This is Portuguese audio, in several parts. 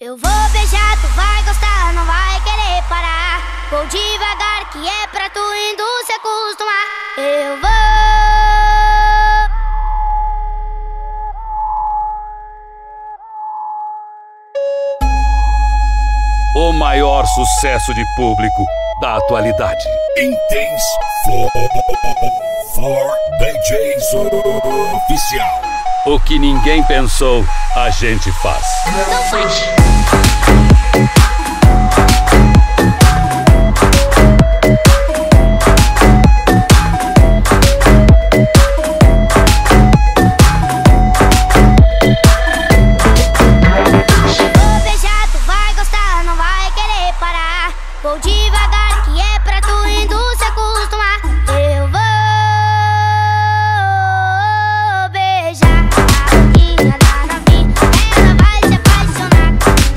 Eu vou beijar, tu vai gostar, não vai querer parar. Vou devagar que é pra tu indo se acostumar. Eu vou. O maior sucesso de público da atualidade. Intense for DJs Oficial. O que ninguém pensou, a gente faz. Não faz. Vou beijar, tu vai gostar, não vai querer parar. Vou devagar que é pra tu indo se acostumar. Eu vou beijar a boquinha da novinha. Ela vai se apaixonar.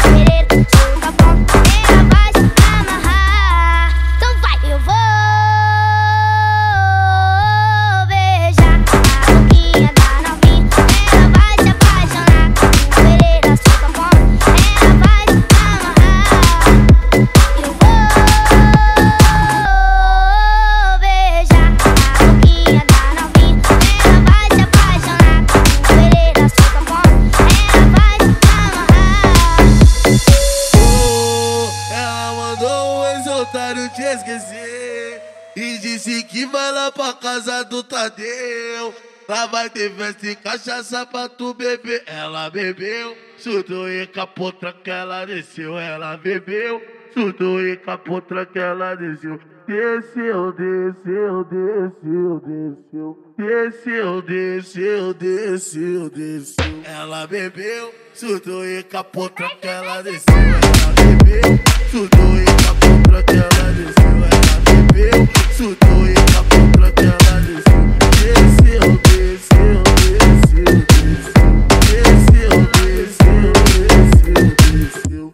Querer chupa bom, ela vai se amarrar. Então vai, eu vou beijar a boquinha da novinha. Ela vai se apaixonar. Querer chupa bom, ela vai se amarrar. Eu vou beijar a boquinha da novinha. Ela vai se apaixonar. Querer açúcar bom, ela vai se amarrar. Ela mandou um ex-otário te esquecer e disse que vai lá pra casa do Tadeu. Lá vai ter festa e cachaça pra tu beber. Ela bebeu, surtou e capotra que ela desceu. Ela bebeu, surtou e capotra que ela desceu. Desceu, desceu, desceu, desceu. Desceu, desceu, desceu, desceu. Ela bebeu, surtou e capotra que ela desceu. Ela bebeu, surtou e capotra que ela desceu. Ela bebeu, surtou e capotra que ela desceu. Desceu, desceu, desceu, desceu. Desceu, desceu, desceu, desceu.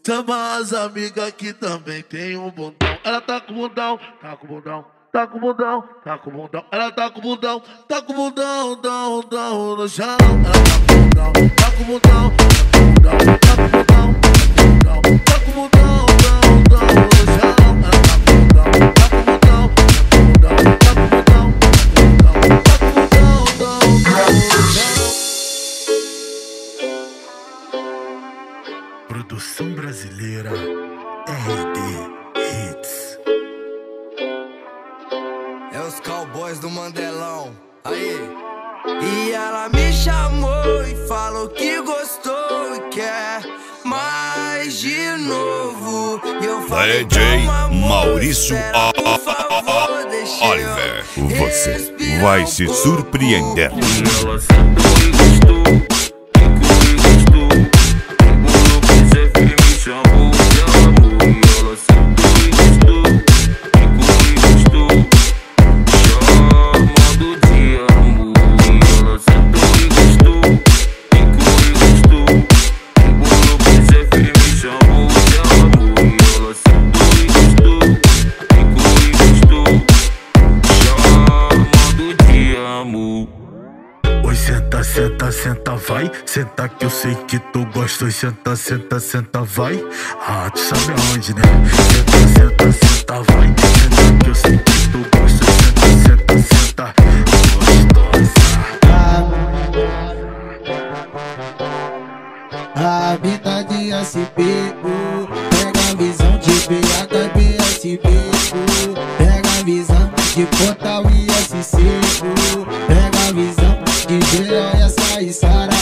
Chama as amigas que também tem um bundão. Ela tá com bundão, tá com bundão, tá com bundão, tá com bundão. Ela tá com bundão, tá com bundão, dão, dão no chão. Ela tá com bundão, tá com bundão, tá com bundão, tá com bundão, tá com bundão, dão, dão no chão. Ela tá com bundão, tá com bundão, tá com bundão, tá com bundão, tá com bundão, dão, dão no chão. Produção brasileira RD Hits. É os cowboys do Mandelão. Aí. E ela me chamou e falou que gostou e quer mais de novo. E eu falei, DJ calma, amor, Maurício espera, por favor, deixa eu Oliver. Você vai se surpreender. Ela sentou e gostou, ficou e gostou. Embolou com Zé me chamou de amor. E ela sentou e gostou, ficou e gostou. Chamando de amor. E ela sentou e gostou, ficou e gostou. Embolou com Zé me chamou de amor. E ela sentou e gostou, ficou e gostou. Chamando de amor. Oi, senta, senta, senta, vai. Senta que eu sei que tu gosta. Oi, senta, senta, senta, vai. Ah, tu sabe aonde, né? Senta, senta, senta, vai. Senta que eu sei que tu gosta. Senta, senta, senta, gostosa. A vida de SP, pega a visão de BH, BSB, pega a visão de Portal ISC, pega a visão de GOS e Sara,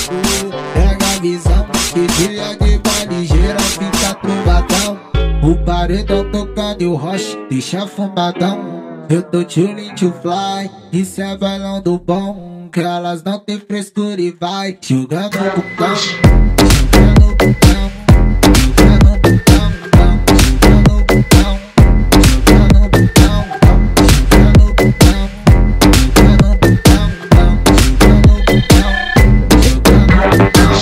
pega a visão que dia de baligeira fica trombadão. O paredão tocando e o roche deixa fumadão. Eu tô chillin' to fly, isso é bailão do bom, que elas não tem frescura e vai jogando o bucão. Jogando o bucão, jogando o bucão, jogando o bucão, jogando o bucão, jogando o bucão, jogando o bucão, jogando o bucão, jogando o bucão.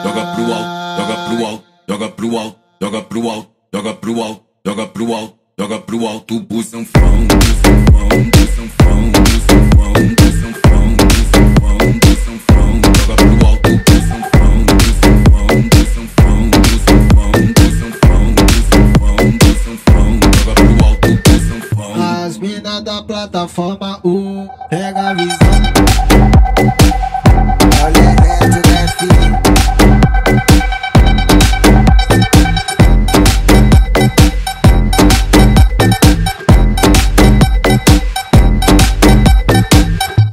Joga pro alto, joga pro alto, joga pro alto, joga pro alto, joga pro alto, joga pro alto, joga pro alto, busanfão, busanfão, busanfão, busanfão, busanfão, busanfão, busanfão, joga pro alto, busanfão, busanfão, busanfão, busanfão. plataforma, pega a visão. Olha dentro, né, filho?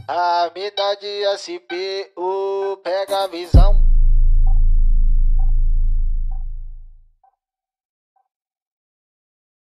A mina de SP, pega a visão.